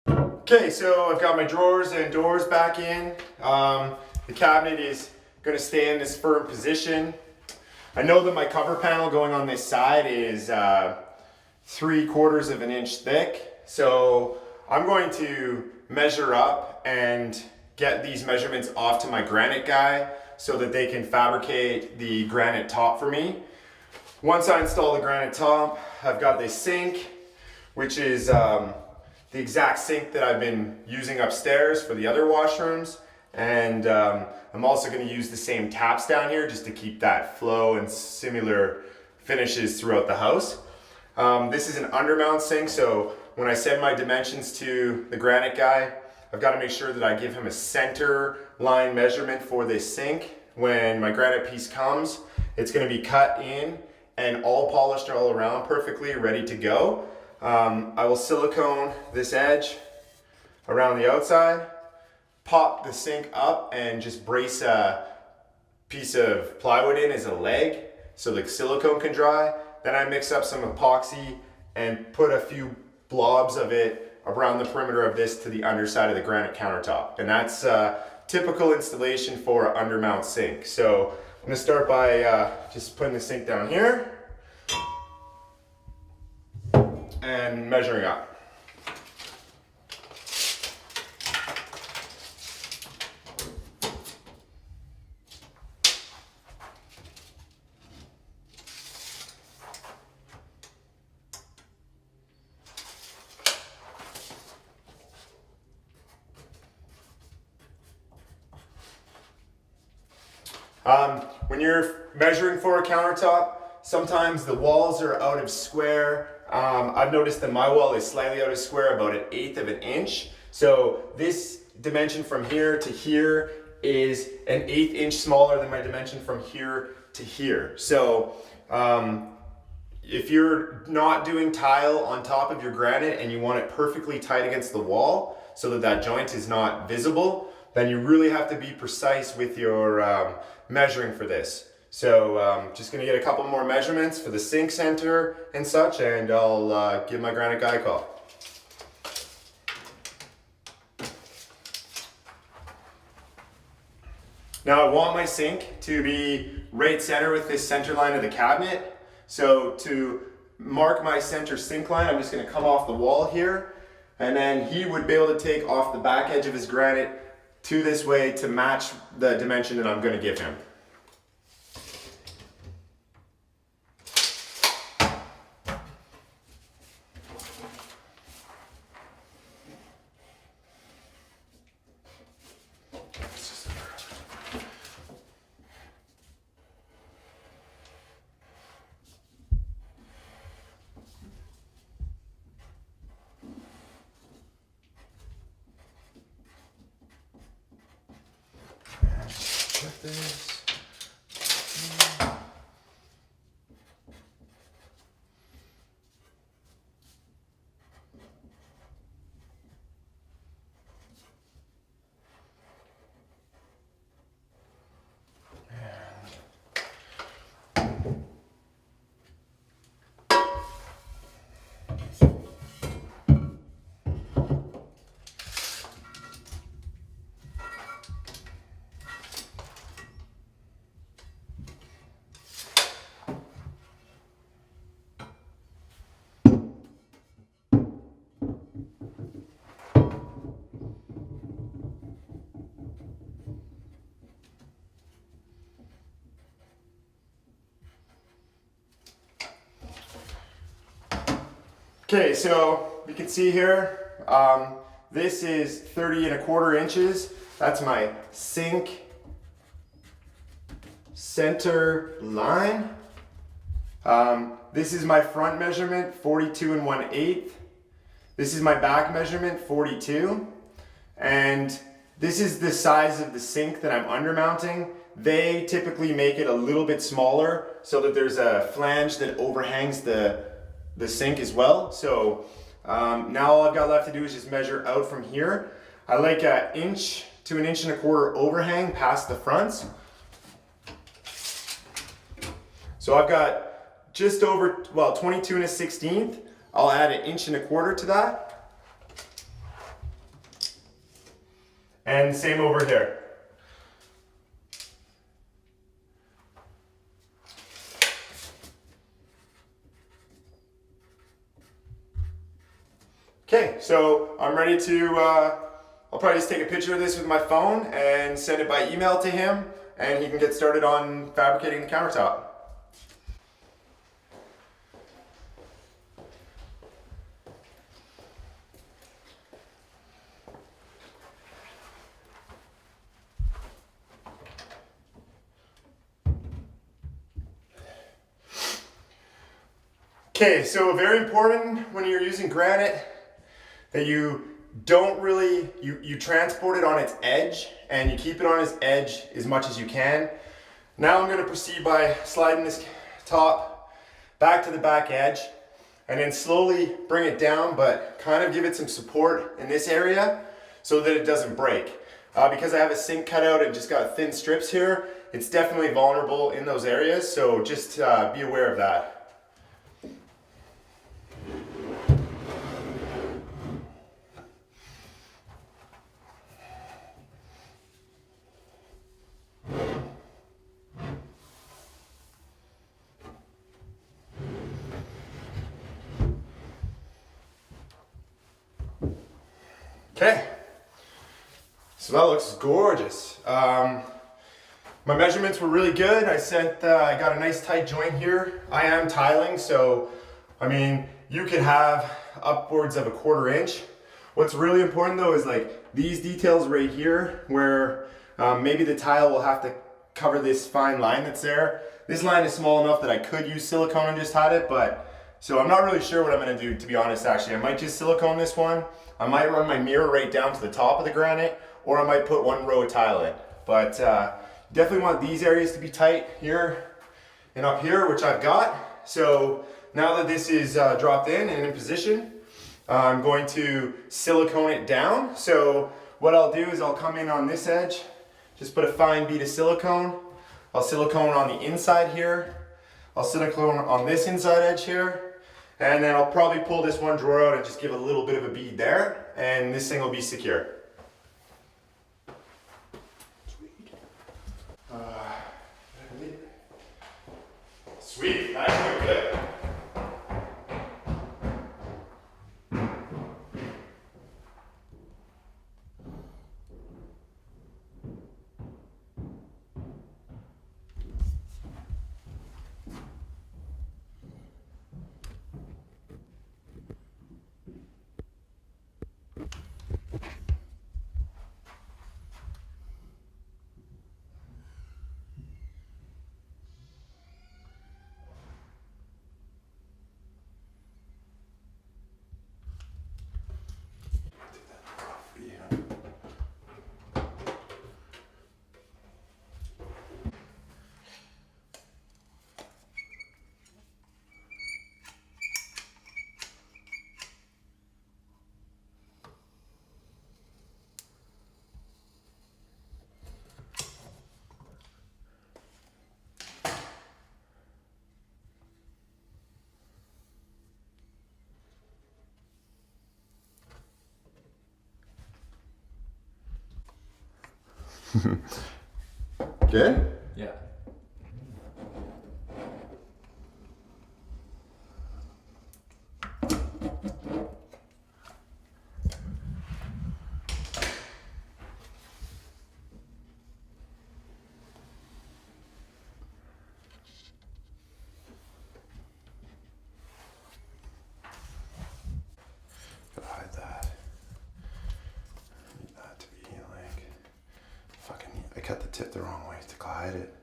Okay, so I've got my drawers and doors back in. The cabinet is going to stay in this firm position. I know that my cover panel going on this side is 3/4 of an inch thick. So I'm going to measure up and get these measurements off to my Granite guy so that they can fabricate the Granite top for me. Once I install the Granite top, I've got this sink, which is the exact sink that I've been using upstairs for the other washrooms. And I'm also going to use the same taps down here just to keep that flow and similar finishes throughout the house. This is an undermount sink, so when I send my dimensions to the Granite guy, I've got to make sure that I give him a center line measurement for this sink. When my Granite piece comes, it's going to be cut in and all polished all around perfectly, ready to go. I will silicone this edge around the outside, pop the sink up and just brace a piece of plywood in as a leg so the silicone can dry. Then I mix up some epoxy and put a few blobs of it around the perimeter of this to the underside of the Granite countertop. And that's typical installation for an undermount sink. So I'm gonna start by just putting the sink down here and measuring up. When you're measuring for a countertop, sometimes the walls are out of square. I've noticed that my wall is slightly out of square, about 1/8 of an inch. So this dimension from here to here is 1/8 inch smaller than my dimension from here to here. So if you're not doing tile on top of your Granite and you want it perfectly tight against the wall so that that joint is not visible, then you really have to be precise with your measuring for this. So just gonna get a couple more measurements for the sink center and such, and I'll give my Granite guy a call. Now I want my sink to be right center with this center line of the cabinet. So to mark my center sink line, I'm just gonna come off the wall here, and then he would be able to take off the back edge of his Granite to this way to match the dimension that I'm gonna give him. Check this. Okay, so you can see here, this is 30 1/4 inches. That's my sink center line. This is my front measurement, 42 1/8. This is my back measurement, 42. And this is the size of the sink that I'm undermounting. They typically make it a little bit smaller so that there's a flange that overhangs the sink as well. So now all I've got left to do is just measure out from here. I like 1 inch to 1 1/4 inch overhang past the fronts. So I've got just over, well, 22 1/16. I'll add 1 1/4 inch to that. And same over here. Okay, so I'm ready to, I'll probably just take a picture of this with my phone and send it by email to him, and he can get started on fabricating the countertop. Okay, so very important when you're using granite that you don't really, you transport it on its edge and you keep it on its edge as much as you can. Now I'm going to proceed by sliding this top back to the back edge and then slowly bring it down, but kind of give it some support in this area so that it doesn't break. Because I have a sink cut out and just got thin strips here, it's definitely vulnerable in those areas, so just be aware of that. Okay, so that looks gorgeous. My measurements were really good. I got a nice tight joint here. I am tiling, so I mean, you could have upwards of a 1/4 inch. What's really important though is like these details right here where maybe the tile will have to cover this fine line that's there. This line is small enough that I could use silicone and just hide it, but so I'm not really sure what I'm gonna do, to be honest. Actually, I might just silicone this one. I might run my mirror right down to the top of the granite, or I might put 1 row of tile in. But definitely want these areas to be tight here and up here, which I've got. So now that this is dropped in and in position, I'm going to silicone it down. So what I'll do is I'll come in on this edge, just put a fine bead of silicone. I'll silicone on the inside here. I'll silicone on this inside edge here. And then I'll probably pull this one drawer out and just give a little bit of a bead there, and this thing will be secure. Sweet. Sweet, that's good. Good? Yeah. Gotta hide that. I need that to be like fucking. I cut the tip the wrong way to hide it.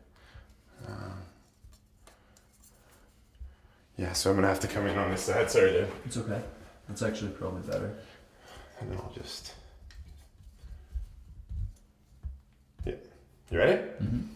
Yeah, so I'm gonna have to come in on this side. Sorry, dude. It's okay. That's actually probably better. And then I'll just. Yeah. You ready? Mm-hmm.